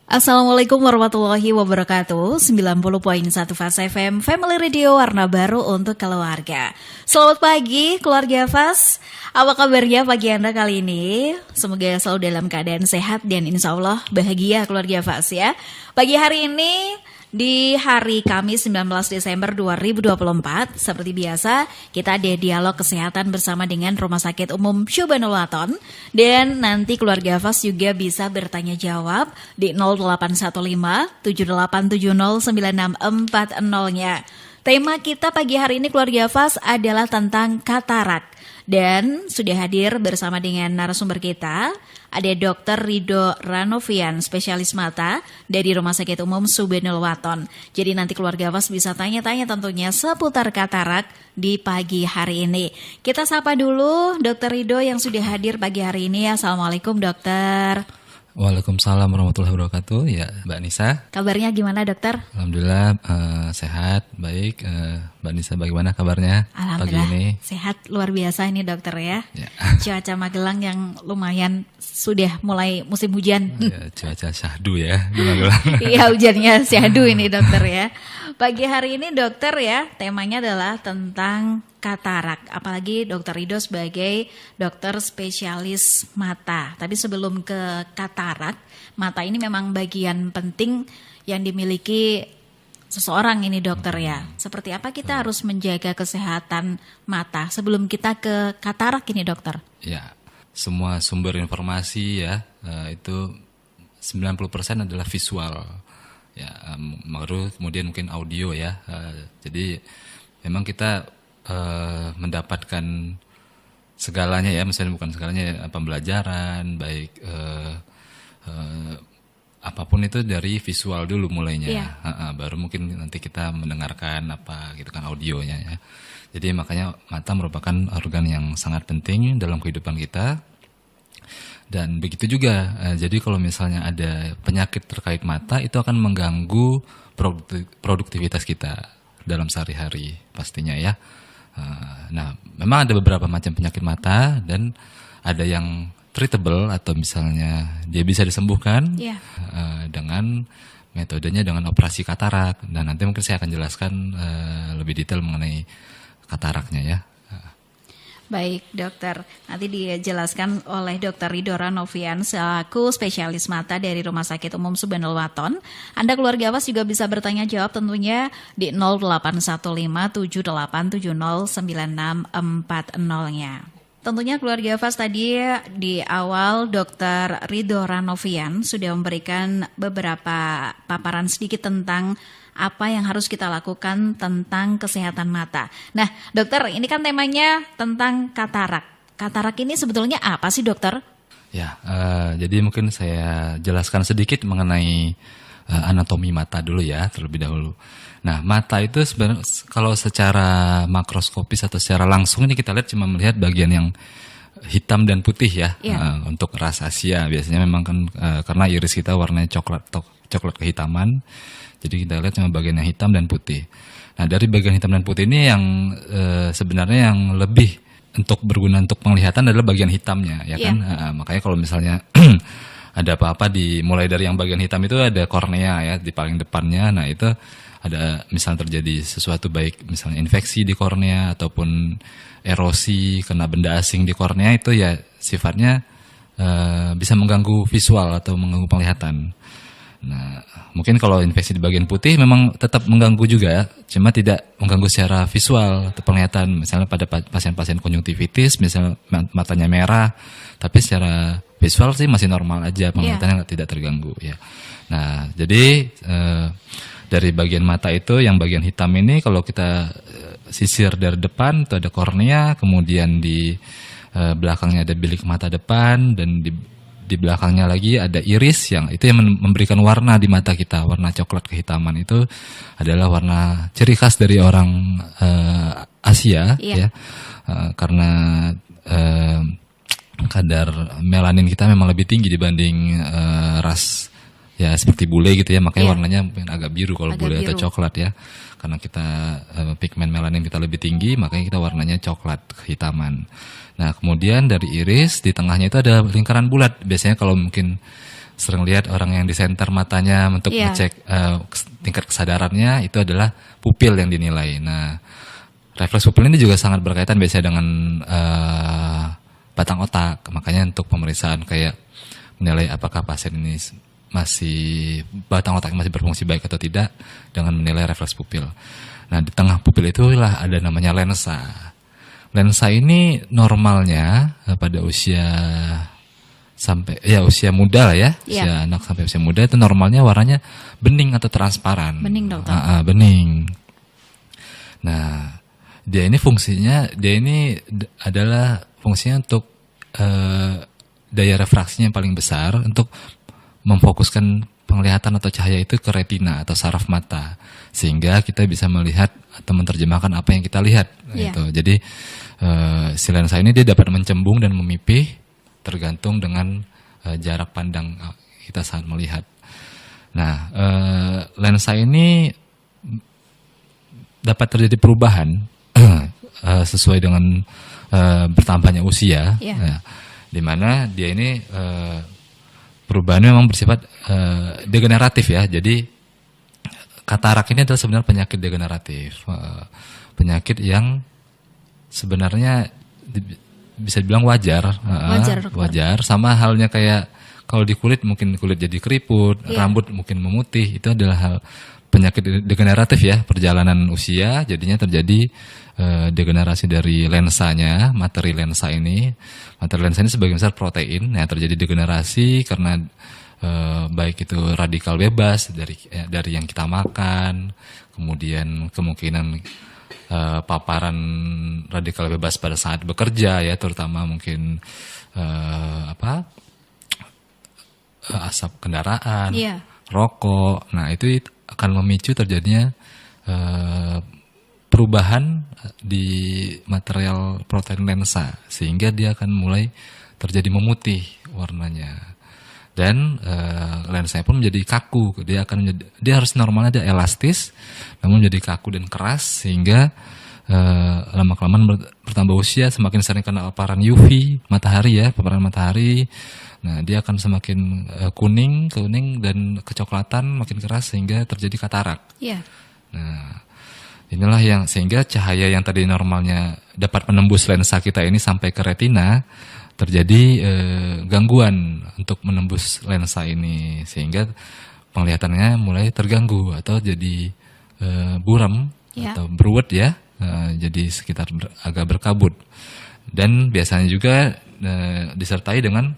Assalamualaikum warahmatullahi wabarakatuh. 90.1 Fast FM Family Radio, warna baru untuk keluarga. Selamat pagi keluarga Fast. Apa kabarnya pagi Anda kali ini? Semoga selalu dalam keadaan sehat dan insya Allah bahagia keluarga Fast ya. Pagi hari ini di hari Kamis 19 Desember 2024, seperti biasa kita ada dialog kesehatan bersama dengan Rumah Sakit Umum Syubanul Waton. Dan nanti keluarga Fast juga bisa bertanya jawab di 0815 7870 9640-nya. Tema kita pagi hari ini keluarga Fast adalah tentang katarak. Dan sudah hadir bersama dengan narasumber kita, ada Dr. Ridho Ranovian, spesialis mata dari Rumah Sakit Umum Syubanul Waton. Jadi nanti keluarga Fast bisa tanya-tanya tentunya seputar katarak di pagi hari ini. Kita sapa dulu Dr. Ridho yang sudah hadir pagi hari ini. Assalamualaikum dokter. Waalaikumsalam warahmatullahi wabarakatuh. Ya, Mbak Nisa. Kabarnya gimana dokter? Alhamdulillah sehat, baik. Mbak Nisa bagaimana kabarnya pagi ini? Sehat luar biasa ini dokter ya. Cuaca Magelang yang lumayan sudah mulai musim hujan. Ya, cuaca syahdu ya di Magelang. Iya, hujannya syahdu ini dokter ya. Pagi hari ini dokter ya, temanya adalah tentang katarak. Apalagi Dr. Ridho sebagai dokter spesialis mata. Tapi sebelum ke katarak, mata ini memang bagian penting yang dimiliki seseorang ini dokter ya. Seperti apa kita harus menjaga kesehatan mata sebelum kita ke katarak ini dokter? Ya, semua sumber informasi ya itu 90% adalah visual. Ya, baru kemudian mungkin audio ya. Jadi memang kita mendapatkan segalanya ya, misalnya bukan segalanya, pembelajaran baik apapun itu dari visual dulu mulainya, baru mungkin nanti kita mendengarkan apa gitu kan audionya ya. Jadi makanya mata merupakan organ yang sangat penting dalam kehidupan kita. Dan begitu juga, jadi kalau misalnya ada penyakit terkait mata itu akan mengganggu produktivitas kita dalam sehari-hari pastinya ya. Nah, memang ada beberapa macam penyakit mata dan ada yang treatable atau misalnya dia bisa disembuhkan dengan metodenya dengan operasi katarak. Dan nanti mungkin saya akan jelaskan lebih detail mengenai kataraknya ya. Baik dokter, nanti dijelaskan oleh Dr. Ridho Ranovian selaku spesialis mata dari Rumah Sakit Umum Syubanul Waton. Anda keluarga Fast juga bisa bertanya jawab tentunya di 081578709640-nya. Tentunya keluarga Fast tadi di awal Dr. Ridho Ranovian sudah memberikan beberapa paparan sedikit tentang apa yang harus kita lakukan tentang kesehatan mata. Nah, dokter, ini kan temanya tentang katarak. Katarak ini sebetulnya apa sih, dokter? Ya, jadi mungkin saya jelaskan sedikit mengenai anatomi mata dulu ya, terlebih dahulu. Nah, mata itu sebenarnya kalau secara makroskopis atau secara langsung ini kita lihat cuma melihat bagian yang hitam dan putih ya. Untuk ras Asia biasanya memang kan karena iris kita warnanya coklat kehitaman. Jadi kita lihat cuma bagian yang hitam dan putih. Nah, dari bagian hitam dan putih ini yang sebenarnya yang lebih untuk berguna untuk penglihatan adalah bagian hitamnya, ya kan? Makanya kalau misalnya ada apa-apa mulai dari yang bagian hitam itu ada kornea ya di paling depannya. Nah, itu ada misalnya terjadi sesuatu baik misalnya infeksi di kornea ataupun erosi kena benda asing di kornea itu ya sifatnya bisa mengganggu visual atau mengganggu penglihatan. Nah, mungkin kalau infeksi di bagian putih memang tetap mengganggu juga, cuma tidak mengganggu secara visual atau penglihatan. Misalnya pada pasien-pasien konjungtivitis, misalnya matanya merah, tapi secara visual sih masih normal aja, penglihatannya tidak terganggu ya. Nah, jadi dari bagian mata itu, yang bagian hitam ini kalau kita sisir dari depan itu ada kornea, kemudian di belakangnya ada bilik mata depan, dan di belakangnya lagi ada iris yang itu yang memberikan warna di mata kita, warna coklat kehitaman itu adalah warna ciri khas dari orang Asia ya, karena kadar melanin kita memang lebih tinggi dibanding ras ya seperti bule gitu ya, makanya warnanya mungkin agak biru kalau bule atau coklat ya, karena kita pigmen melanin kita lebih tinggi, makanya kita warnanya coklat kehitaman. Nah, kemudian dari iris di tengahnya itu ada lingkaran bulat. Biasanya kalau mungkin sering lihat orang yang di center matanya untuk Iya. ngecek tingkat kesadarannya, itu adalah pupil yang dinilai. Nah, refleks pupil ini juga sangat berkaitan biasanya dengan batang otak. Makanya untuk pemeriksaan kayak menilai apakah pasien ini masih batang otak masih berfungsi baik atau tidak dengan menilai refleks pupil. Nah, di tengah pupil itulah ada namanya lensa. Lensa ini normalnya pada usia usia muda lah ya, Iya. usia anak sampai usia muda itu normalnya warnanya bening atau transparan. Bening, dokter. Bening. Nah, dia ini adalah fungsinya untuk daya refraksinya yang paling besar untuk memfokuskan penglihatan atau cahaya itu ke retina atau saraf mata, sehingga kita bisa melihat atau menerjemahkan apa yang kita lihat. Iya. Gitu. Jadi si lensa ini dia dapat mencembung dan memipih tergantung dengan jarak pandang kita saat melihat. Nah, lensa ini dapat terjadi perubahan sesuai dengan bertambahnya usia, Iya. di mana dia ini perubahannya memang bersifat degeneratif ya. Jadi katarak ini adalah sebenarnya penyakit degeneratif, penyakit yang sebenarnya bisa dibilang wajar, Dokter. wajar. Sama halnya kayak kalau di kulit mungkin kulit jadi keriput, Iya. rambut mungkin memutih, itu adalah hal penyakit degeneratif ya, perjalanan usia jadinya terjadi degenerasi dari lensanya, materi lensa ini. Materi lensa ini sebagian besar protein, ya terjadi degenerasi karena baik itu radikal bebas dari yang kita makan, kemudian kemungkinan paparan radikal bebas pada saat bekerja ya, terutama mungkin asap kendaraan, Iya. rokok. Nah, itu akan memicu terjadinya perubahan di material protein lensa, sehingga dia akan mulai terjadi memutih warnanya. Dan lensanya pun menjadi kaku. Dia harus normalnya dia elastis, namun menjadi kaku dan keras, sehingga lama-kelamaan bertambah usia semakin sering kena paparan UV matahari ya, paparan matahari. Nah, dia akan semakin kuning dan kecoklatan, makin keras sehingga terjadi katarak. Iya. Nah, inilah yang sehingga cahaya yang tadi normalnya dapat menembus lensa kita ini sampai ke retina, terjadi gangguan untuk menembus lensa ini, sehingga penglihatannya mulai terganggu atau jadi buram Ya. atau berwet ya, jadi sekitar agak berkabut. Dan biasanya juga disertai dengan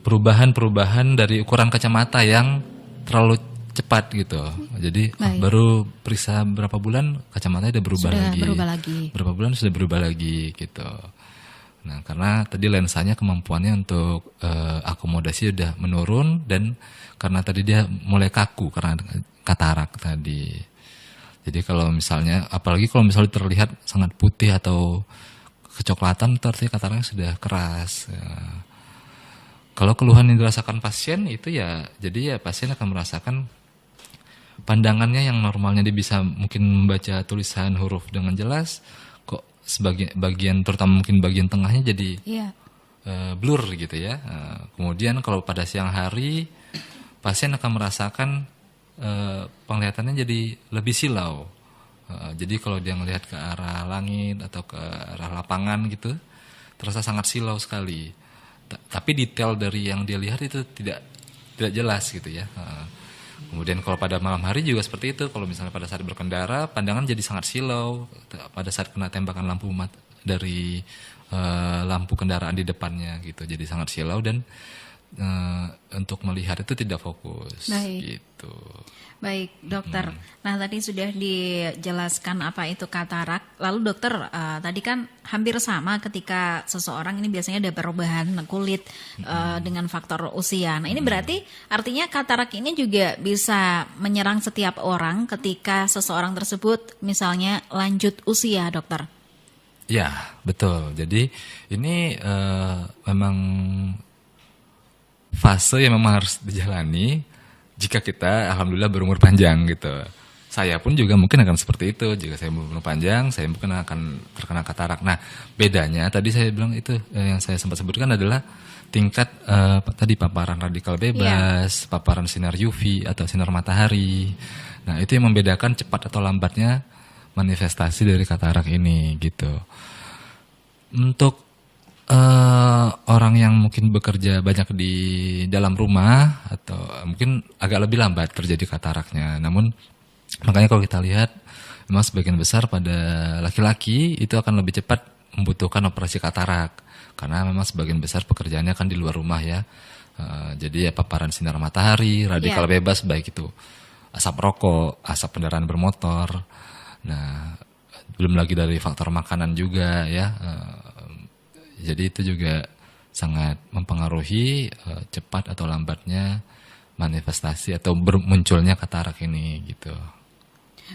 perubahan-perubahan dari ukuran kacamata yang terlalu cepat gitu. Jadi Baik. baru periksa berapa bulan kacamatanya udah berubah Sudah lagi. berubah lagi. Berapa bulan sudah berubah lagi gitu. Nah, karena tadi lensanya kemampuannya untuk akomodasi udah menurun, dan karena tadi dia mulai kaku karena katarak tadi. Jadi kalau misalnya, apalagi kalau misalnya terlihat sangat putih atau kecoklatan, itu artinya kataraknya sudah keras. Ya. Kalau keluhan yang dirasakan pasien itu ya, jadi ya pasien akan merasakan pandangannya yang normalnya dia bisa mungkin membaca tulisan huruf dengan jelas, kok sebagian bagian, terutama mungkin bagian tengahnya jadi Iya. blur gitu ya. Kemudian kalau pada siang hari pasien akan merasakan penglihatannya jadi lebih silau. Jadi kalau dia melihat ke arah langit atau ke arah lapangan gitu, terasa sangat silau sekali. Tapi detail dari yang dia lihat itu tidak jelas gitu ya. Kemudian kalau pada malam hari juga seperti itu. Kalau misalnya pada saat berkendara, pandangan jadi sangat silau. Pada saat kena tembakan lampu dari lampu kendaraan di depannya gitu, jadi sangat silau dan untuk melihat itu tidak fokus. Baik. Gitu. Baik, dokter. Nah, tadi sudah dijelaskan apa itu katarak. Lalu dokter, tadi kan hampir sama ketika seseorang ini biasanya ada perubahan kulit dengan faktor usia. Nah, ini berarti artinya katarak ini juga bisa menyerang setiap orang ketika seseorang tersebut misalnya lanjut usia, dokter. Ya, betul. Jadi ini memang fase yang memang harus dijalani jika kita alhamdulillah berumur panjang gitu. Saya pun juga mungkin akan seperti itu. Jika saya berumur panjang, saya mungkin akan terkena katarak. Nah, bedanya tadi saya bilang itu yang saya sempat sebutkan adalah tingkat tadi paparan radikal bebas, paparan sinar UV atau sinar matahari. Nah, itu yang membedakan cepat atau lambatnya manifestasi dari katarak ini gitu. Untuk orang yang mungkin bekerja banyak di dalam rumah atau mungkin agak lebih lambat terjadi kataraknya. Namun makanya kalau kita lihat memang sebagian besar pada laki-laki itu akan lebih cepat membutuhkan operasi katarak karena memang sebagian besar pekerjaannya kan di luar rumah ya. Jadi ya paparan sinar matahari, radikal bebas baik itu asap rokok, asap kendaraan bermotor. Nah, belum lagi dari faktor makanan juga ya. Jadi itu juga sangat mempengaruhi cepat atau lambatnya manifestasi atau munculnya katarak ini gitu.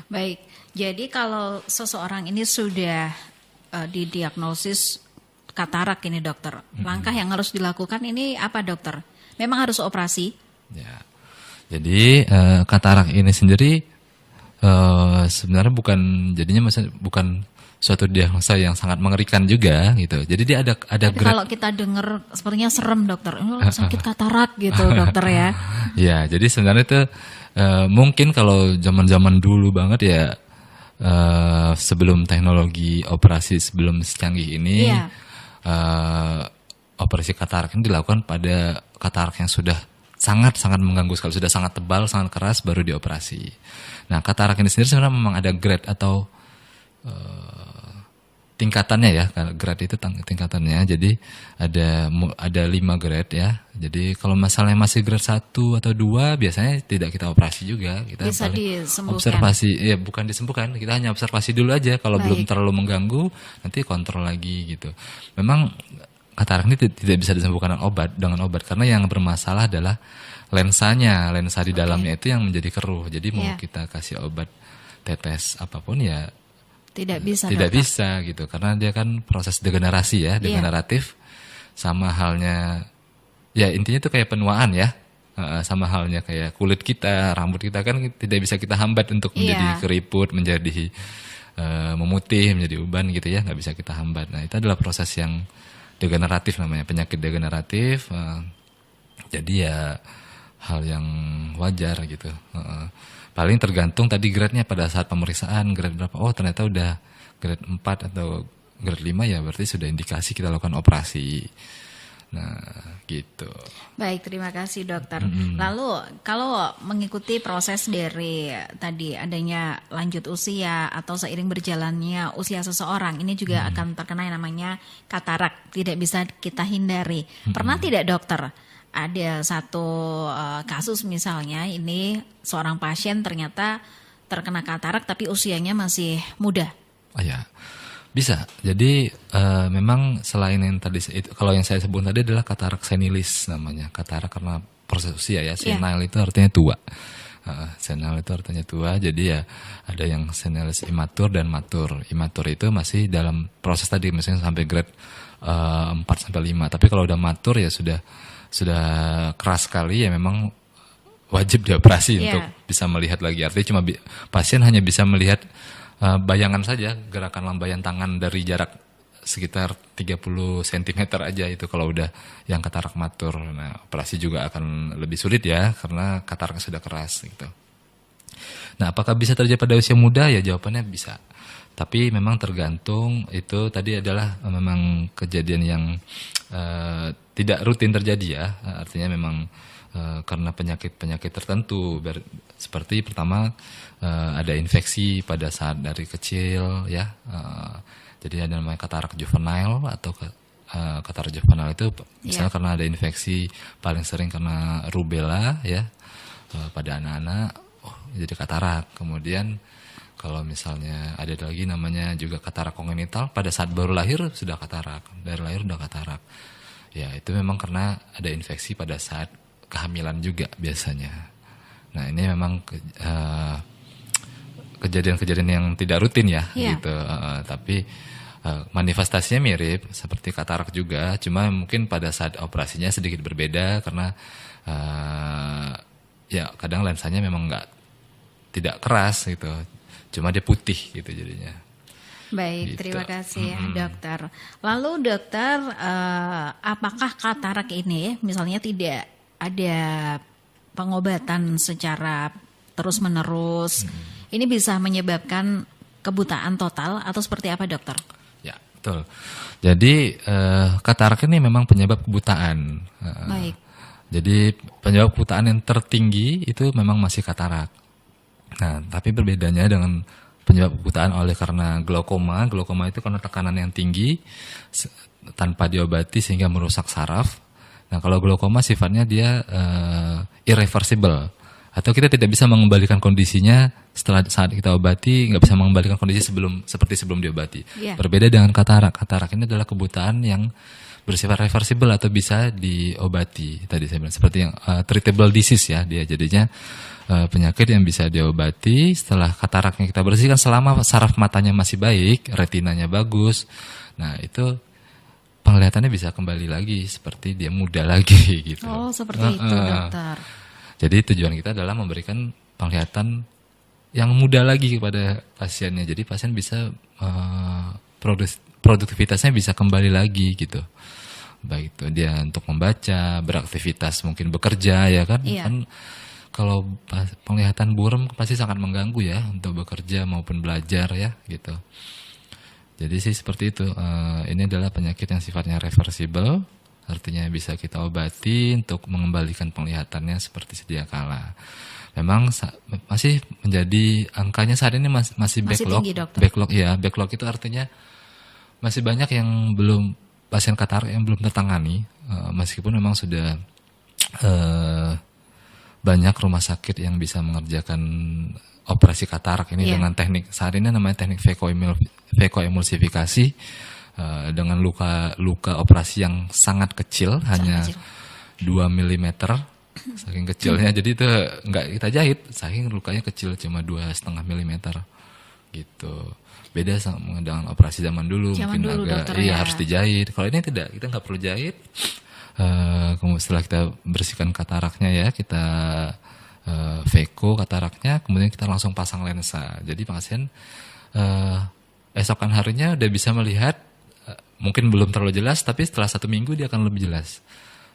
Baik, jadi kalau seseorang ini sudah didiagnosis katarak ini dokter, langkah yang harus dilakukan ini apa dokter? Memang harus operasi? Ya, jadi katarak ini sendiri sebenarnya bukan suatu diagnosa yang sangat mengerikan juga gitu. Jadi dia ada tapi kalau kita dengar sepertinya serem dokter, sakit katarak gitu dokter ya. Ya, jadi sebenarnya itu mungkin kalau zaman-zaman dulu banget ya sebelum teknologi operasi sebelum secanggih ini operasi katarak ini dilakukan pada katarak yang sudah sangat-sangat mengganggu sekali, sudah sangat tebal, sangat keras baru dioperasi. Nah, katarak ini sendiri sebenarnya memang ada grade atau tingkatannya ya, grade itu tingkatannya. Jadi ada 5 grade ya. Jadi kalau masalahnya masih grade 1 atau 2 biasanya tidak kita operasi juga. Kita bisa disembuhkan. Observasi, ya bukan disembuhkan, kita hanya observasi dulu aja. Kalau belum terlalu mengganggu, nanti kontrol lagi gitu. Memang katarak ini tidak bisa disembuhkan dengan obat karena yang bermasalah adalah lensanya, lensa di dalamnya itu yang menjadi keruh. Jadi mau kita kasih obat tetes apapun ya tidak bisa gitu karena dia kan proses degenerasi ya, degeneratif. Sama halnya ya intinya itu kayak penuaan ya. Sama halnya kayak kulit kita, rambut kita kan tidak bisa kita hambat untuk menjadi keriput, menjadi memutih, menjadi uban gitu ya, nggak bisa kita hambat. Nah, itu adalah proses yang degeneratif namanya, penyakit degeneratif. Jadi ya hal yang wajar gitu. Paling tergantung tadi grade-nya pada saat pemeriksaan, grade berapa. Oh, ternyata udah grade 4 atau grade 5 ya berarti sudah indikasi kita lakukan operasi. Nah, gitu. Baik, terima kasih dokter. Lalu kalau mengikuti proses dari tadi adanya lanjut usia atau seiring berjalannya usia seseorang, ini juga akan terkena yang namanya katarak, tidak bisa kita hindari. Pernah tidak dokter? Ada satu kasus misalnya ini seorang pasien ternyata terkena katarak tapi usianya masih muda. Oh ya, bisa. Jadi memang selain yang tadi, kalau yang saya sebut tadi adalah katarak senilis namanya. Katarak karena proses usia ya, senile itu artinya tua. Senile itu artinya tua, jadi ya ada yang senilis imatur dan matur. Imatur itu masih dalam proses tadi, misalnya sampai grade 4-5. Tapi kalau udah matur ya sudah keras sekali ya memang wajib dioperasi untuk bisa melihat lagi. Artinya cuma pasien hanya bisa melihat bayangan saja, gerakan lambaian tangan dari jarak sekitar 30 cm aja itu kalau udah yang katarak matur. Nah, operasi juga akan lebih sulit ya karena kataraknya sudah keras gitu. Nah, apakah bisa terjadi pada usia muda? Ya jawabannya bisa. Tapi memang tergantung, itu tadi adalah memang kejadian yang tidak rutin terjadi ya. Artinya memang karena penyakit-penyakit tertentu seperti pertama ada infeksi pada saat dari kecil ya. Jadi ada namanya katarak juvenile atau katarak juvenile itu misalnya karena ada infeksi, paling sering karena rubella ya pada anak-anak, jadi katarak. Kemudian kalau misalnya ada lagi namanya juga katarak kongenital, pada saat baru lahir sudah katarak, dari lahir sudah katarak. Ya itu memang karena ada infeksi pada saat kehamilan juga biasanya. Nah ini memang kejadian-kejadian yang tidak rutin ya gitu. Tapi manifestasinya mirip seperti katarak juga, cuma mungkin pada saat operasinya sedikit berbeda karena ya kadang lensanya memang tidak keras gitu. Cuma dia putih gitu jadinya. Baik, Gitu. terima kasih ya dokter. Lalu dokter, apakah katarak ini misalnya tidak ada pengobatan secara terus-menerus, ini bisa menyebabkan kebutaan total atau seperti apa dokter? Ya, betul. Jadi katarak ini memang penyebab kebutaan. Baik. Jadi penyebab kebutaan yang tertinggi itu memang masih katarak. Nah, tapi berbedanya dengan penyebab kebutaan oleh karena glaukoma. Glaukoma itu karena tekanan yang tinggi tanpa diobati sehingga merusak saraf. Nah, kalau glaukoma sifatnya dia irreversible, atau kita tidak bisa mengembalikan kondisinya setelah saat kita obati, nggak bisa mengembalikan kondisi seperti sebelum diobati. Yeah. Berbeda dengan katarak. Katarak ini adalah kebutaan yang bersifat reversible atau bisa diobati. Tadi saya bilang seperti yang treatable disease ya, dia jadinya penyakit yang bisa diobati setelah kataraknya kita bersihkan selama saraf matanya masih baik, retinanya bagus. Nah, itu penglihatannya bisa kembali lagi seperti dia muda lagi gitu. Oh, seperti itu dokter. Jadi tujuan kita adalah memberikan penglihatan yang muda lagi kepada pasiennya. Jadi pasien bisa produktivitasnya bisa kembali lagi gitu. Baik itu dia untuk membaca, beraktivitas, mungkin bekerja ya kan. Iya. Kan kalau penglihatan buram pasti sangat mengganggu ya untuk bekerja maupun belajar ya gitu. Jadi sih seperti itu. Ini adalah penyakit yang sifatnya reversible, artinya bisa kita obati untuk mengembalikan penglihatannya seperti sedia kala. Memang masih menjadi angkanya saat ini masih backlog. Tinggi, dokter. Backlog ya, backlog itu artinya masih banyak yang belum pasien katarak yang belum tertangani, meskipun memang sudah banyak rumah sakit yang bisa mengerjakan operasi katarak ini dengan teknik saat ini namanya teknik vekoemulsifikasi dengan luka operasi yang sangat kecil, hanya 2 mm saking kecilnya. Jadi itu nggak kita jahit, saking lukanya kecil cuma 2,5 mm gitu. Beda sama dengan operasi zaman dulu, mungkin dulu, agak dokter, ya. harus dijahit. Kalau ini tidak, kita nggak perlu jahit. Kemudian setelah kita bersihkan kataraknya ya, kita veko kataraknya, kemudian kita langsung pasang lensa. Jadi pasien esokan harinya udah bisa melihat, mungkin belum terlalu jelas, tapi setelah 1 minggu dia akan lebih jelas.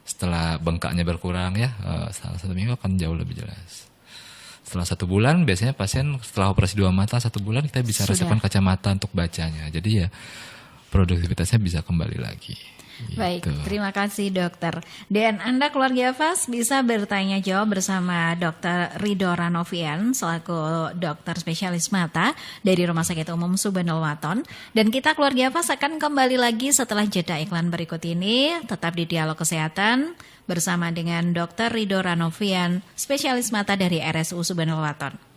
Setelah bengkaknya berkurang ya, setelah 1 minggu akan jauh lebih jelas. Setelah 1 bulan, biasanya pasien setelah operasi 2 mata 1 bulan kita bisa resepkan kacamata untuk bacanya. Jadi ya produktivitasnya bisa kembali lagi. Baik, Gitu. terima kasih dokter. Dan Anda keluarga Fas bisa bertanya jawab bersama Dr. Ridho Ranovian selaku dokter spesialis mata dari Rumah Sakit Umum Subhanul Waton. Dan kita keluarga Fas akan kembali lagi setelah jeda iklan berikut ini. Tetap di Dialog Kesehatan bersama dengan Dr. Ridho Ranovian, spesialis mata dari RSU Subhanul Waton.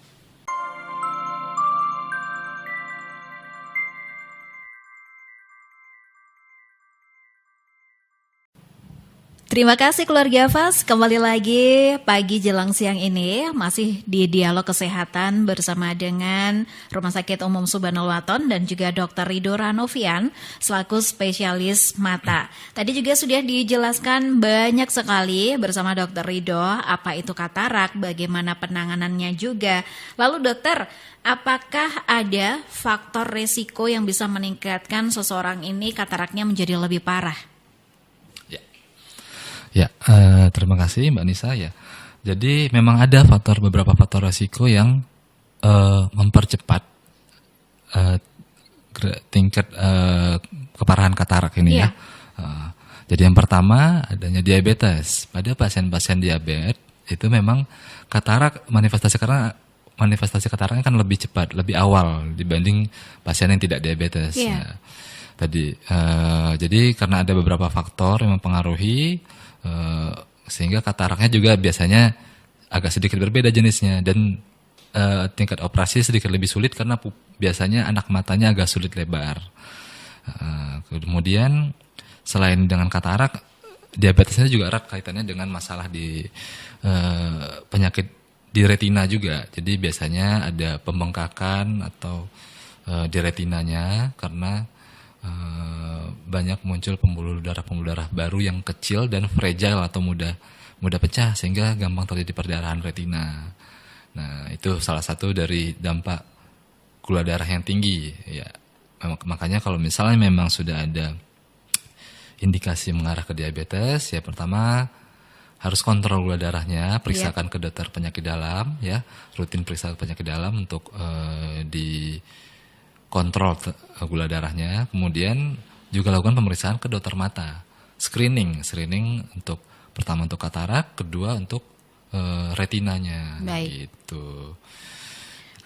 Terima kasih keluarga Fas, kembali lagi pagi jelang siang ini masih di Dialog Kesehatan bersama dengan Rumah Sakit Umum Subhanul Waton dan juga Dr. Ridho Ranovian selaku spesialis mata. Tadi juga sudah dijelaskan banyak sekali bersama Dr. Ridho apa itu katarak, bagaimana penanganannya juga. Lalu dokter, apakah ada faktor resiko yang bisa meningkatkan seseorang ini kataraknya menjadi lebih parah? Ya, terima kasih Mbak Nisa ya. Jadi memang ada beberapa faktor risiko yang mempercepat tingkat keparahan katarak ini ya. Jadi yang pertama adanya diabetes. Pada pasien-pasien diabetes itu memang manifestasi kataraknya kan lebih cepat, lebih awal dibanding pasien yang tidak diabetes. Yeah. Jadi karena ada beberapa faktor yang mempengaruhi, sehingga kataraknya juga biasanya agak sedikit berbeda jenisnya, dan tingkat operasi sedikit lebih sulit karena biasanya anak matanya agak sulit lebar. Kemudian selain dengan katarak, diabetesnya juga erat kaitannya dengan masalah di penyakit di retina juga. Jadi biasanya ada pembengkakan atau di retinanya karena banyak muncul pembuluh darah baru yang kecil dan fragile atau mudah pecah sehingga gampang terjadi perdarahan retina. Nah, itu salah satu dari dampak gula darah yang tinggi ya. Makanya kalau misalnya memang sudah ada indikasi mengarah ke diabetes, ya pertama harus kontrol gula darahnya, periksakan ke dokter penyakit dalam, ya, rutin periksa penyakit dalam untuk dikontrol gula darahnya. Kemudian juga lakukan pemeriksaan ke dokter mata, screening untuk pertama untuk katarak, kedua untuk retinanya, gitu.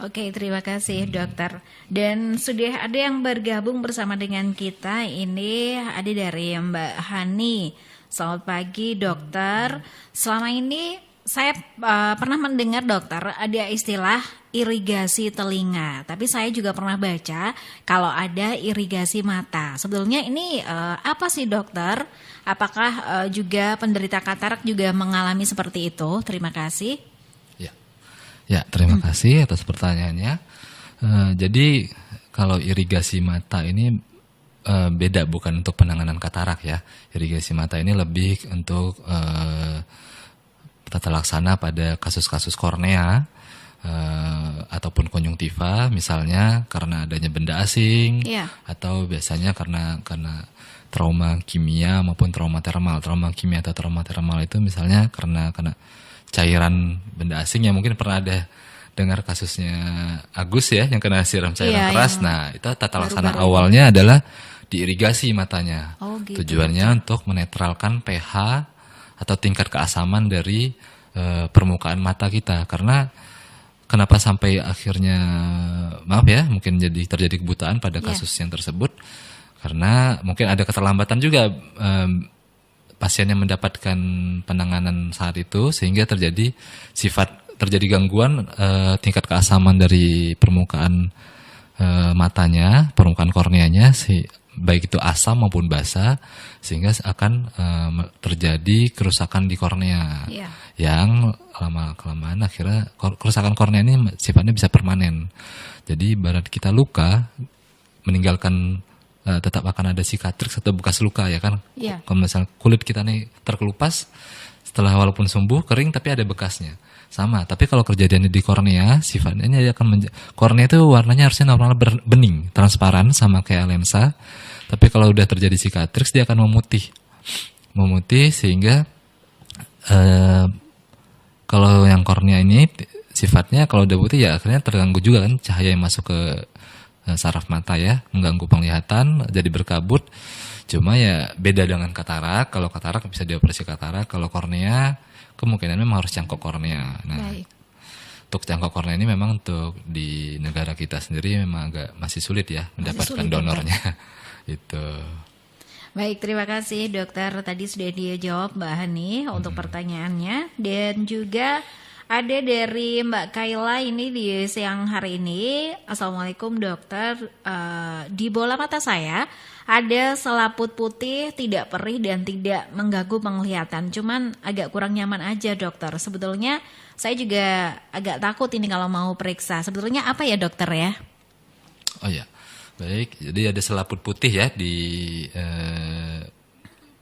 Oke, terima kasih dokter. Dan sudah ada yang bergabung bersama dengan kita. Ini ada dari Mbak Hani. Selamat pagi dokter. Selama ini saya pernah mendengar dokter ada istilah irigasi telinga. Tapi saya juga pernah baca kalau ada irigasi mata. Sebetulnya ini apa sih dokter? Apakah juga penderita katarak juga mengalami seperti itu? Terima kasih. Ya, terima kasih atas pertanyaannya. Jadi kalau irigasi mata ini beda, bukan untuk penanganan katarak ya. Irigasi mata ini lebih untuk tata laksana pada kasus-kasus kornea ataupun konjungtiva, misalnya karena adanya benda asing, atau biasanya karena trauma kimia maupun trauma termal. Trauma kimia atau trauma termal itu misalnya karena cairan benda asing, yang mungkin pernah ada dengar kasusnya Agus ya, yang kena siram cairan keras. Nah, itu tata laksana awalnya adalah diirigasi matanya. Gitu. Tujuannya untuk menetralkan pH atau tingkat keasaman dari permukaan mata kita. Karena kenapa sampai akhirnya, maaf ya, mungkin terjadi kebutaan pada kasus yang tersebut, karena mungkin ada keterlambatan juga pasien yang mendapatkan penanganan saat itu, sehingga terjadi gangguan tingkat keasaman dari permukaan matanya, permukaan korneanya, baik itu asam maupun basa, sehingga akan terjadi kerusakan di kornea yang lama-kelamaan akhirnya kerusakan kornea ini sifatnya bisa permanen. Jadi ibarat kita luka, meninggalkan tetap akan ada sicatrix atau bekas luka ya kan. Kalau misalnya kulit kita nih terkelupas, setelah walaupun sembuh kering tapi ada bekasnya. Sama, tapi kalau kejadiannya di kornea, sifatnya dia akan kornea itu warnanya harusnya normal bening, transparan sama kayak lensa. Tapi kalau udah terjadi sicatrix dia akan memutih sehingga kalau yang kornea ini sifatnya kalau udah putih ya akhirnya terganggu juga kan cahaya yang masuk ke saraf mata ya, mengganggu penglihatan, jadi berkabut. Cuma ya beda dengan katarak. Kalau katarak bisa dioperasi katarak, kalau kornea kemungkinan memang harus cangkok kornea. Nah, untuk cangkok kornea ini memang untuk di negara kita sendiri memang agak masih sulit ya mendapatkan donornya. Itu. Baik, terima kasih dokter. Tadi sudah dijawab Mbak Hani untuk pertanyaannya, dan juga ada dari Mbak Kaila ini di siang hari ini. Assalamualaikum dokter, di bola mata saya ada selaput putih, tidak perih dan tidak mengganggu penglihatan. Cuman agak kurang nyaman aja dokter. Sebetulnya saya juga agak takut ini kalau mau periksa. Sebetulnya apa ya dokter ya? Oh ya, baik. Jadi ada selaput putih ya di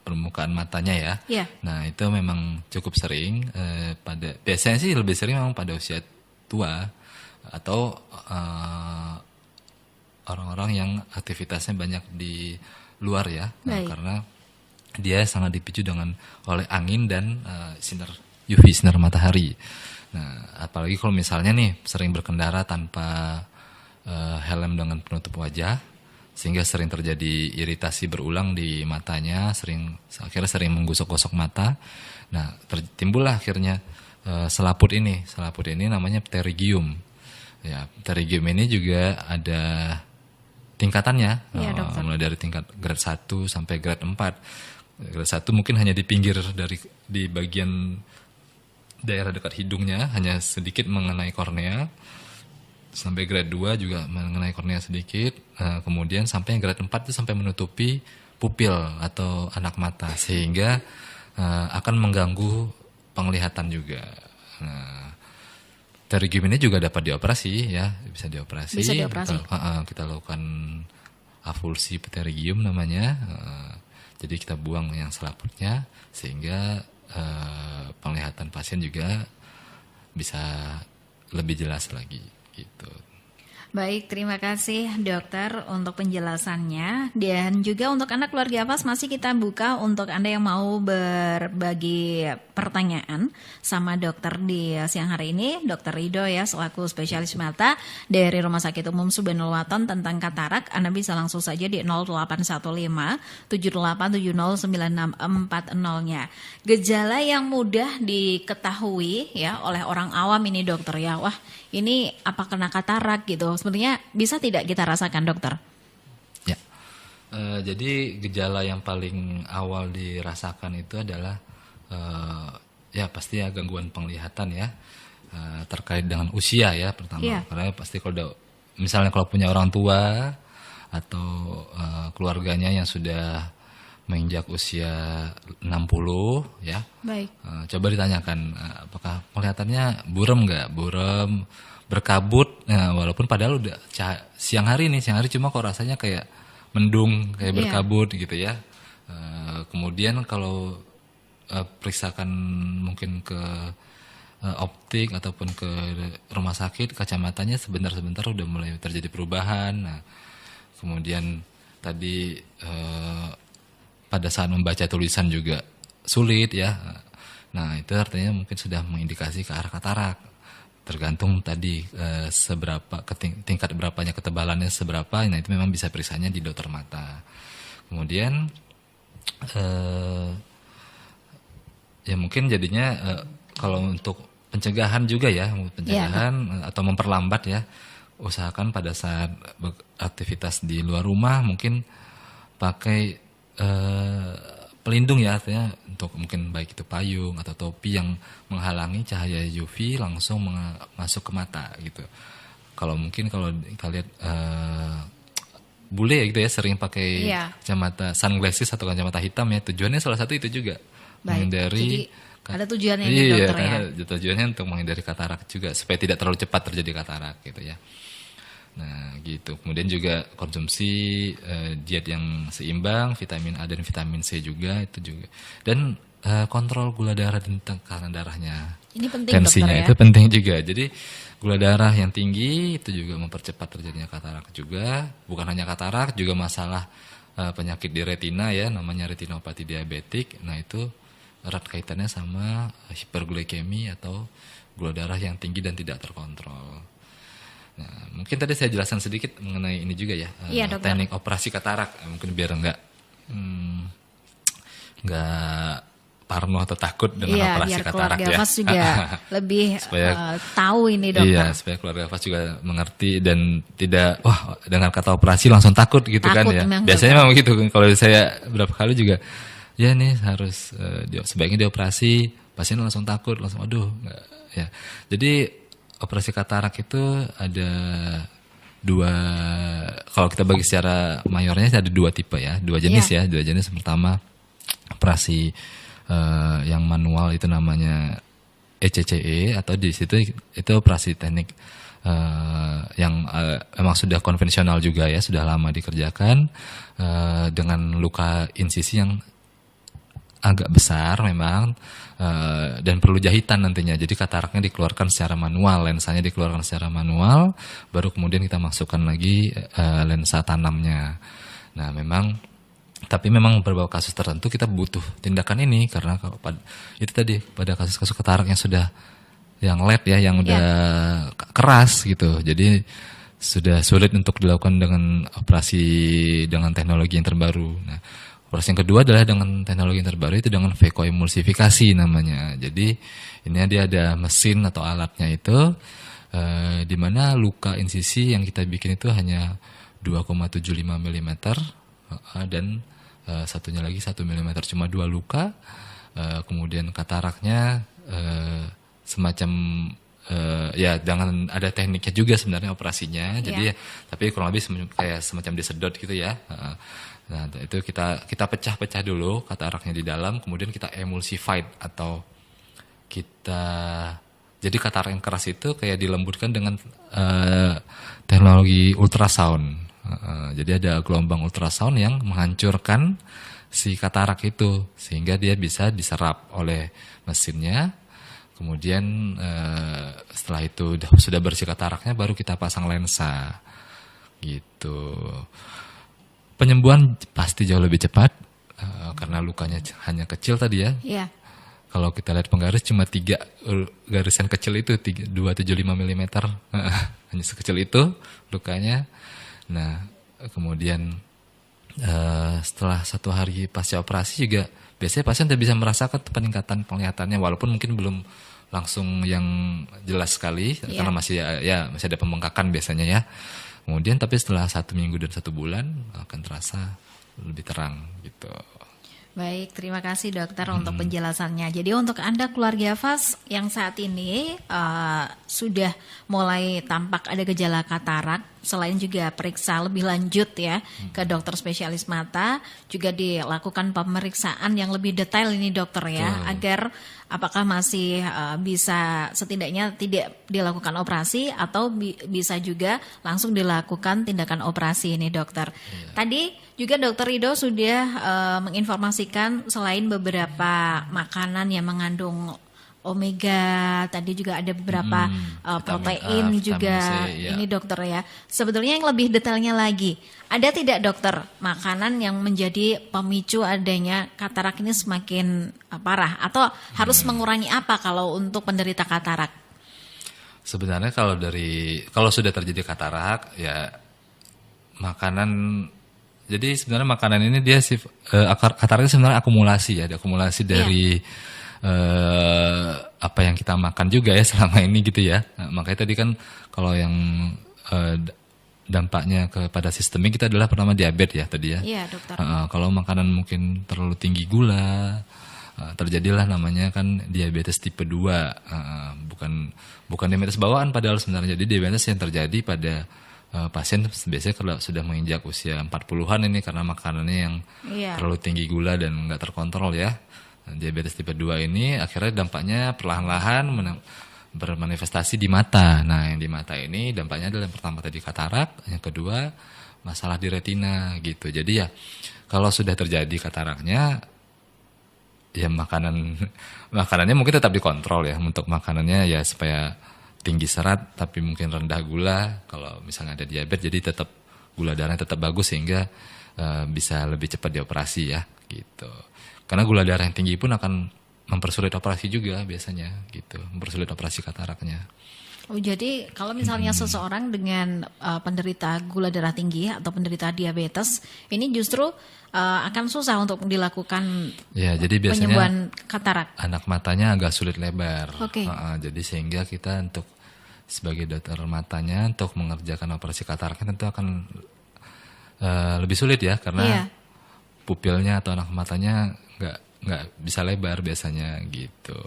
permukaan matanya ya. Nah itu memang cukup sering biasanya sih lebih sering memang pada usia tua atau orang-orang yang aktivitasnya banyak di luar ya. Nah, karena dia sangat dipicu oleh angin dan sinar UV, sinar matahari. Nah apalagi kalau misalnya nih sering berkendara tanpa helm dengan penutup wajah, sehingga sering terjadi iritasi berulang di matanya, akhirnya sering menggosok-gosok mata. Nah, timbullah akhirnya selaput ini. Selaput ini namanya pterygium. Ya, pterygium ini juga ada tingkatannya. Mulai dari tingkat grade 1 sampai grade 4. Grade 1 mungkin hanya di pinggir di bagian daerah dekat hidungnya, hanya sedikit mengenai kornea. Sampai grade 2 juga mengenai kornea sedikit, kemudian sampai grade 4 itu sampai menutupi pupil atau anak mata, sehingga akan mengganggu penglihatan juga. Nah, pterygium ini juga dapat dioperasi ya, bisa dioperasi. Kita lakukan avulsi pterygium namanya, jadi kita buang yang selaputnya sehingga penglihatan pasien juga bisa lebih jelas lagi. Gitu. Baik, terima kasih dokter untuk penjelasannya. Dan juga untuk Anda keluarga Hafaz masih kita buka untuk Anda yang mau berbagi pertanyaan sama dokter di siang hari ini. Dokter Rido ya selaku spesialis mata dari Rumah Sakit Umum Subhanul Waton tentang katarak. Anda bisa langsung saja di 0815 78709640-nya. Gejala yang mudah diketahui ya oleh orang awam ini dokter ya. Wah, ini apa kena katarak gitu. Sebenarnya bisa tidak kita rasakan dokter? Ya, jadi gejala yang paling awal dirasakan itu adalah ya pasti ya gangguan penglihatan ya, terkait dengan usia ya pertama. Iya. Karena pasti misalnya kalau punya orang tua atau keluarganya yang sudah menginjak usia 60 ya. Baik. Coba ditanyakan apakah penglihatannya buram nggak? Buram, berkabut, walaupun padahal udah siang hari cuma kok rasanya kayak mendung, kayak berkabut gitu ya. Kemudian kalau periksakan mungkin ke optik ataupun ke rumah sakit, kacamatanya sebentar-sebentar udah mulai terjadi perubahan. Nah, kemudian tadi pada saat membaca tulisan juga sulit ya. Nah, itu artinya mungkin sudah mengindikasi ke arah katarak. Tergantung tadi seberapa tingkat berapanya ketebalannya seberapa. Nah, itu memang bisa periksanya di dokter mata. Kemudian ya mungkin jadinya kalau untuk pencegahan juga ya, pencegahan atau memperlambat ya, usahakan pada saat beraktivitas di luar rumah mungkin pakai pelindung ya, artinya untuk mungkin baik itu payung atau topi yang menghalangi cahaya UV langsung masuk ke mata gitu. Kalau mungkin kalau kita lihat bule ya gitu ya sering pakai kacamata sunglasses atau kacamata hitam ya, tujuannya salah satu itu juga. Menghindari, jadi ada tujuannya ini dokter ya? Iya, tujuannya untuk menghindari katarak juga supaya tidak terlalu cepat terjadi katarak gitu ya. Nah gitu, kemudian juga konsumsi diet yang seimbang, vitamin A dan vitamin C juga itu juga. Dan kontrol gula darah dan tekanan darahnya. Ini penting tensinya dokter ya? Itu penting juga. Jadi gula darah yang tinggi itu juga mempercepat terjadinya katarak juga. Bukan hanya katarak, juga masalah penyakit di retina ya, namanya retinopati diabetik. Nah itu erat kaitannya sama hiperglikemi atau gula darah yang tinggi dan tidak terkontrol. Nah, mungkin tadi saya jelaskan sedikit mengenai ini juga ya, teknik operasi katarak, mungkin biar nggak parno atau takut dengan operasi biar katarak keluarga ya. Hafaz juga lebih tahu ini dokter. Iya, supaya keluarga Hafaz juga mengerti dan tidak dengan kata operasi langsung takut gitu takut, kan ya. Biasanya memang gitu. Kalau saya berapa kali juga ya nih harus sebaiknya dioperasi, pasien langsung takut, langsung aduh ya. Jadi operasi katarak itu ada dua, kalau kita bagi secara mayornya ada dua tipe ya, dua jenis ya. Dua jenis, pertama operasi yang manual itu namanya ECCE atau di situ itu operasi teknik yang memang sudah konvensional juga ya, sudah lama dikerjakan dengan luka insisi yang agak besar memang dan perlu jahitan nantinya. Jadi kataraknya dikeluarkan secara manual, lensanya dikeluarkan secara manual, baru kemudian kita masukkan lagi lensa tanamnya. Nah tapi memang beberapa kasus tertentu kita butuh tindakan ini karena kalau itu tadi pada kasus-kasus katarak yang sudah yang LED ya, yang udah keras gitu. Jadi sudah sulit untuk dilakukan dengan operasi dengan teknologi yang terbaru. Nah, operasi yang kedua adalah dengan teknologi yang terbaru itu dengan vekoemulsifikasi namanya. Jadi ini dia ada mesin atau alatnya itu di mana luka insisi yang kita bikin itu hanya 2,75 mm dan satunya lagi 1 mm, cuma 2 luka. Kemudian kataraknya semacam ya dengan ada tekniknya juga sebenarnya operasinya. Jadi tapi kurang lebih kayak semacam disedot gitu ya. Nah, itu kita pecah-pecah dulu kataraknya di dalam, kemudian kita emulsified atau jadi katarak yang keras itu kayak dilembutkan dengan teknologi ultrasound. Jadi ada gelombang ultrasound yang menghancurkan si katarak itu sehingga dia bisa diserap oleh mesinnya. Kemudian setelah itu sudah bersih kataraknya, baru kita pasang lensa gitu. Penyembuhan pasti jauh lebih cepat karena lukanya hanya kecil tadi ya. Iya. Kalau kita lihat penggaris cuma 3 garisan kecil itu 275 mm, hanya sekecil itu lukanya. Nah kemudian setelah 1 hari pasca operasi juga biasanya pasien tidak bisa merasakan peningkatan penglihatannya, walaupun mungkin belum langsung yang jelas sekali karena masih ada pembengkakan biasanya ya. Kemudian tapi setelah 1 minggu dan 1 bulan akan terasa lebih terang gitu. Baik, terima kasih dokter untuk penjelasannya. Jadi untuk Anda keluarga Fas yang saat ini sudah mulai tampak ada gejala katarak, selain juga periksa lebih lanjut ya ke dokter spesialis mata, juga dilakukan pemeriksaan yang lebih detail ini dokter ya, agar apakah masih bisa setidaknya tidak dilakukan operasi atau bisa juga langsung dilakukan tindakan operasi ini dokter. Tadi juga dokter Rido sudah menginformasikan selain beberapa makanan yang mengandung omega, tadi juga ada beberapa protein juga C, ya. ini dokter ya. Sebetulnya yang lebih detailnya lagi, ada tidak dokter makanan yang menjadi pemicu adanya katarak ini semakin parah, atau harus mengurangi apa kalau untuk penderita katarak? Sebenarnya kalau sudah terjadi katarak ya makanan, jadi sebenarnya makanan ini dia katarak itu sebenarnya akumulasi ya, ada akumulasi dari apa yang kita makan juga ya selama ini gitu ya. Nah, makanya tadi kan kalau yang dampaknya kepada sistemik kita adalah pertama diabetes ya tadi ya. Iya dokter. Kalau makanan mungkin terlalu tinggi gula, terjadilah namanya kan diabetes tipe 2. Bukan diabetes bawaan padahal sebenarnya. Jadi diabetes yang terjadi pada pasien biasanya kalau sudah menginjak usia 40-an ini karena makanannya yang terlalu tinggi gula dan nggak terkontrol ya. Diabetes tipe 2 ini akhirnya dampaknya perlahan-lahan bermanifestasi di mata. Nah yang di mata ini dampaknya adalah yang pertama tadi katarak, yang kedua masalah di retina gitu. Jadi ya kalau sudah terjadi kataraknya ya makanannya mungkin tetap dikontrol ya, untuk makanannya ya supaya tinggi serat tapi mungkin rendah gula. Kalau misalnya ada diabetes jadi tetap gula darahnya tetap bagus sehingga bisa lebih cepat dioperasi ya gitu. Karena gula darah yang tinggi pun akan mempersulit operasi juga biasanya gitu, mempersulit operasi kataraknya. Oh, jadi kalau misalnya seseorang dengan penderita gula darah tinggi atau penderita diabetes, ini justru akan susah untuk dilakukan ya, jadi biasanya penyembuhan katarak. Anak matanya agak sulit lebar. Oke. Jadi sehingga kita untuk sebagai dokter matanya untuk mengerjakan operasi kataraknya tentu akan lebih sulit ya, karena pupilnya atau anak matanya nggak bisa lebar biasanya gitu.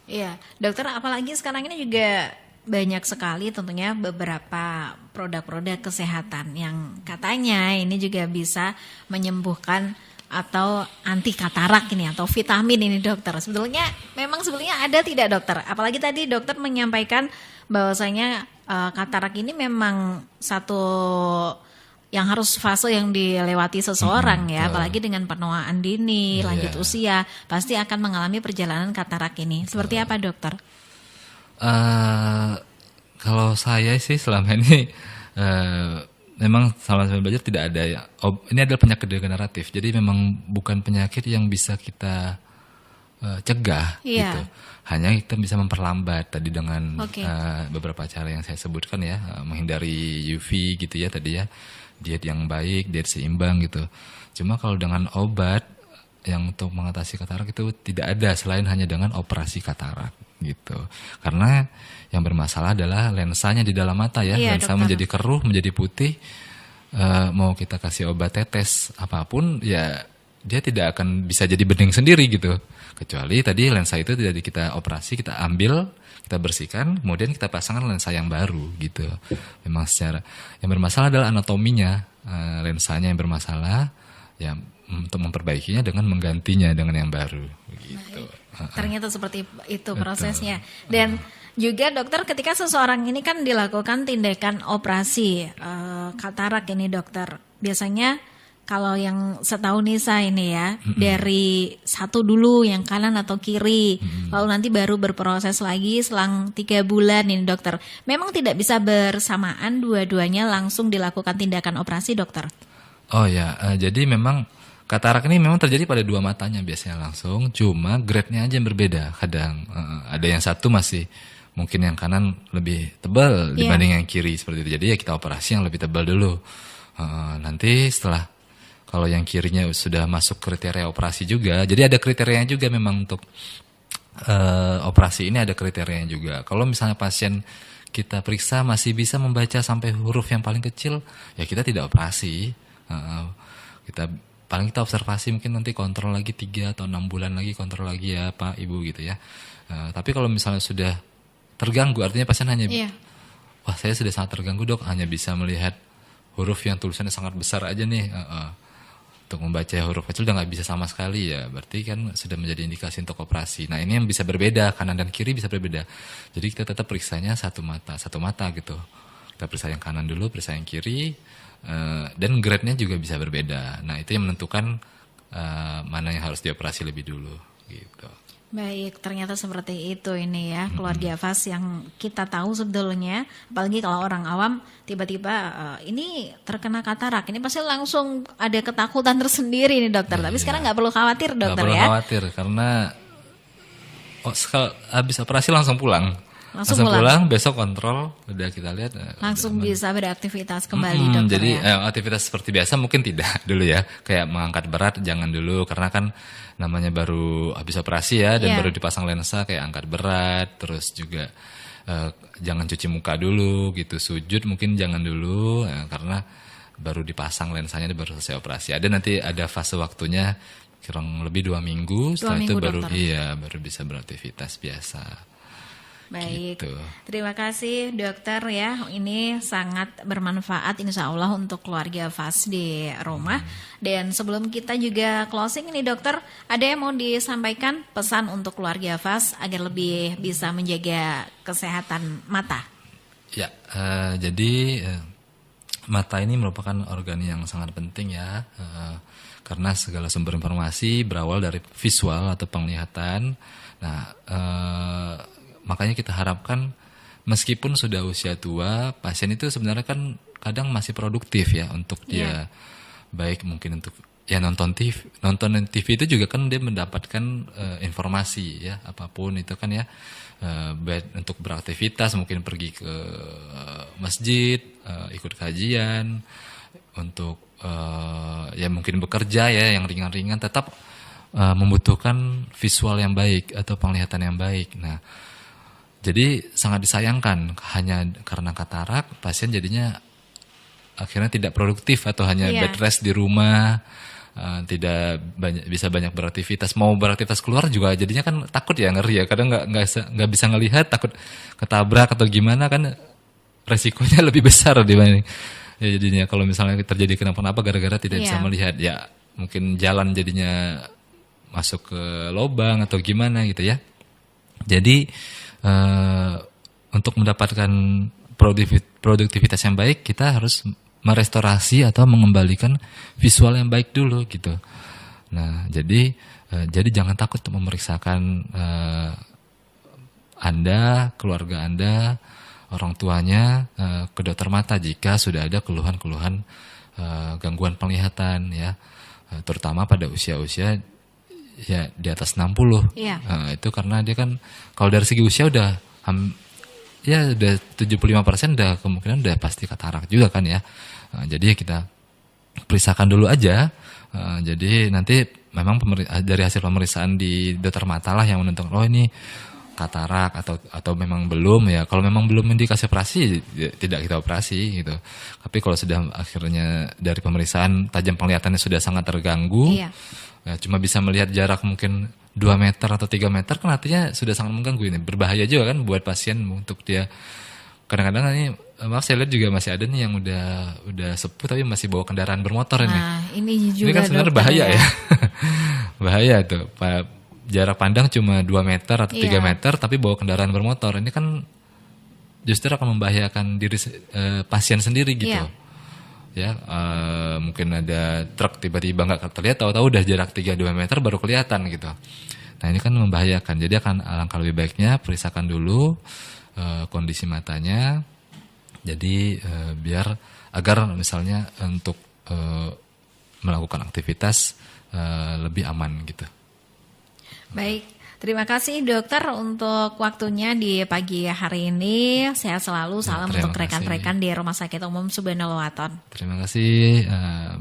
Iya, dokter, apalagi sekarang ini juga banyak sekali tentunya beberapa produk-produk kesehatan yang katanya ini juga bisa menyembuhkan atau anti katarak ini atau vitamin ini dokter. Sebetulnya ada tidak dokter? Apalagi tadi dokter menyampaikan bahwasanya katarak ini memang satu yang harus fase yang dilewati seseorang ya, apalagi dengan penuaan dini, lanjut usia, pasti akan mengalami perjalanan katarak ini. Seperti apa dokter? Kalau saya sih selama ini memang selama saya belajar tidak ada ya. Ini adalah penyakit degeneratif, jadi memang bukan penyakit yang bisa kita cegah gitu. Hanya kita bisa memperlambat tadi dengan beberapa cara yang saya sebutkan ya, menghindari UV gitu ya tadi ya. Diet yang baik, diet seimbang gitu. Cuma kalau dengan obat yang untuk mengatasi katarak itu tidak ada selain hanya dengan operasi katarak gitu. Karena yang bermasalah adalah lensanya di dalam mata ya. Lensa menjadi keruh, menjadi putih. Mau kita kasih obat tetes apapun ya dia tidak akan bisa jadi bening sendiri gitu. Kecuali tadi lensa itu tidak kita operasi, kita ambil, kita bersihkan, kemudian kita pasangkan lensa yang baru gitu. Memang secara yang bermasalah adalah anatominya, lensanya yang bermasalah, ya untuk memperbaikinya dengan menggantinya dengan yang baru gitu. Ternyata seperti itu prosesnya. Dan juga dokter, ketika seseorang ini kan dilakukan tindakan operasi katarak ini dokter, biasanya kalau yang setahu Nisa ini ya, dari satu dulu yang kanan atau kiri, lalu nanti baru berproses lagi selang 3 bulan ini dokter. Memang tidak bisa bersamaan dua-duanya langsung dilakukan tindakan operasi dokter? Oh ya, jadi memang katarak ini memang terjadi pada dua matanya biasanya langsung, cuma grade-nya aja yang berbeda. Kadang ada yang satu masih mungkin yang kanan lebih tebal dibanding yang kiri seperti itu. Jadi ya kita operasi yang lebih tebal dulu. Nanti setelah kalau yang kirinya sudah masuk kriteria operasi juga, jadi ada kriterianya juga memang untuk operasi ini ada kriterianya juga. Kalau misalnya pasien kita periksa masih bisa membaca sampai huruf yang paling kecil, ya kita tidak operasi. Kita observasi mungkin nanti kontrol lagi 3 atau 6 bulan lagi kontrol lagi ya Pak Ibu gitu ya. Tapi kalau misalnya sudah terganggu, artinya pasien hanya wah saya sudah sangat terganggu dok, hanya bisa melihat huruf yang tulisannya sangat besar aja nih. Untuk membaca huruf kecil udah nggak bisa sama sekali ya, berarti kan sudah menjadi indikasi untuk operasi. Nah ini yang bisa berbeda, kanan dan kiri bisa berbeda. Jadi kita tetap periksanya satu mata gitu. Kita periksa yang kanan dulu, periksa yang kiri, dan grade-nya juga bisa berbeda. Nah itu yang menentukan mana yang harus dioperasi lebih dulu gitu. Baik, ternyata seperti itu ini ya keluarga Vas yang kita tahu sebetulnya, apalagi kalau orang awam tiba-tiba ini terkena katarak, ini pasti langsung ada ketakutan tersendiri nih dokter. Tapi sekarang nggak perlu khawatir dokter ya. Nggak perlu khawatir karena habis operasi langsung pulang. Langsung pulang, besok kontrol, udah kita lihat. Langsung bisa beraktivitas kembali dokter jadi, ya. aktivitas seperti biasa mungkin tidak dulu ya. Kayak mengangkat berat jangan dulu, karena kan namanya baru habis operasi ya, dan baru dipasang lensa kayak angkat berat, terus juga jangan cuci muka dulu gitu, sujud mungkin jangan dulu, karena baru dipasang lensanya, baru selesai operasi. Nanti ada fase waktunya kurang lebih 2 minggu, setelah itu baru dokter. Baru bisa beraktivitas biasa. Baik, gitu. Terima kasih dokter ya, ini sangat bermanfaat insya Allah untuk keluarga Vas di rumah. Dan sebelum kita juga closing ini dokter, ada yang mau disampaikan pesan untuk keluarga Vas agar lebih bisa menjaga kesehatan mata? Ya, jadi mata ini merupakan organ yang sangat penting ya, karena segala sumber informasi berawal dari visual atau penglihatan. Nah, makanya kita harapkan meskipun sudah usia tua, pasien itu sebenarnya kan kadang masih produktif ya untuk dia, baik mungkin untuk ya nonton TV itu juga kan dia mendapatkan informasi ya, apapun itu kan ya, baik untuk beraktivitas mungkin pergi ke masjid, ikut kajian, untuk ya mungkin bekerja ya yang ringan-ringan, tetap membutuhkan visual yang baik atau penglihatan yang baik. Nah, jadi sangat disayangkan hanya karena katarak pasien jadinya akhirnya tidak produktif atau hanya bed rest di rumah, tidak bisa banyak beraktivitas. Mau beraktivitas keluar juga jadinya kan takut ya, ngeri ya. Kadang nggak bisa ngelihat, takut ketabrak atau gimana kan, resikonya lebih besar dibanding. Ya jadinya kalau misalnya terjadi kenapa-napa gara-gara tidak bisa melihat, ya mungkin jalan jadinya masuk ke lubang atau gimana gitu ya. Jadi untuk mendapatkan produktivitas yang baik, kita harus merestorasi atau mengembalikan visual yang baik dulu gitu. Nah, jadi jangan takut untuk memeriksakan Anda, keluarga Anda, orang tuanya ke dokter mata jika sudah ada keluhan-keluhan gangguan penglihatan ya, terutama pada usia-usia ya di atas 60. Itu karena dia kan kalau dari segi usia udah ya udah 75% udah kemungkinan udah pasti katarak juga kan ya. Jadi kita periksakan dulu aja. Jadi nanti memang dari hasil pemeriksaan di dokter mata lah yang menentukan ini katarak atau memang belum ya. Kalau memang belum indikasi operasi ya, tidak kita operasi gitu. Tapi kalau sudah akhirnya dari pemeriksaan tajam penglihatannya sudah sangat terganggu, ya, cuma bisa melihat jarak mungkin 2 meter atau 3 meter kan artinya sudah sangat mengganggu, ini berbahaya juga kan buat pasien untuk dia. Kadang-kadang ini maaf saya lihat juga masih ada nih yang udah sepuh tapi masih bawa kendaraan bermotor ini. Nah, ini juga ini kan sebenarnya bahaya ya. Bahaya tuh. Jarak pandang cuma 2 meter atau 3 meter tapi bawa kendaraan bermotor. Ini kan justru akan membahayakan diri pasien sendiri gitu. ya mungkin ada truk tiba-tiba nggak terlihat, tahu-tahu udah jarak 3-2 meter baru kelihatan gitu. Nah ini kan membahayakan, jadi akan alangkah lebih baiknya periksakan dulu kondisi matanya, jadi biar agar misalnya untuk melakukan aktivitas lebih aman gitu. Baik, terima kasih dokter untuk waktunya di pagi hari ini. Sehat selalu, salam terima untuk rekan-rekan di Rumah Sakit Umum Subhanallah Waton. Terima kasih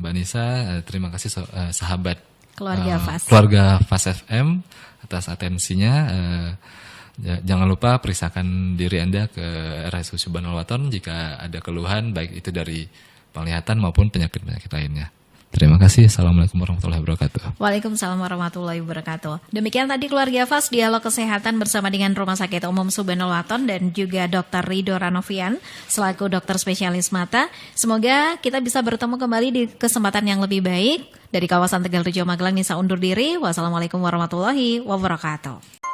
Mbak Nisa, terima kasih sahabat Keluarga Fas. Keluarga Fas FM atas atensinya. Jangan lupa periksakan diri Anda ke RSUD Subhanallah Waton jika ada keluhan baik itu dari penglihatan maupun penyakit-penyakit lainnya. Terima kasih. Assalamualaikum warahmatullahi wabarakatuh. Waalaikumsalam warahmatullahi wabarakatuh. Demikian tadi Keluarga Fas dialog kesehatan bersama dengan Rumah Sakit Umum Subhanallah Waton dan juga Dr. Ridho Ranovian selaku dokter spesialis mata. Semoga kita bisa bertemu kembali di kesempatan yang lebih baik. Dari kawasan Tegal Rejo Magelang, Nisa undur diri. Wassalamualaikum warahmatullahi wabarakatuh.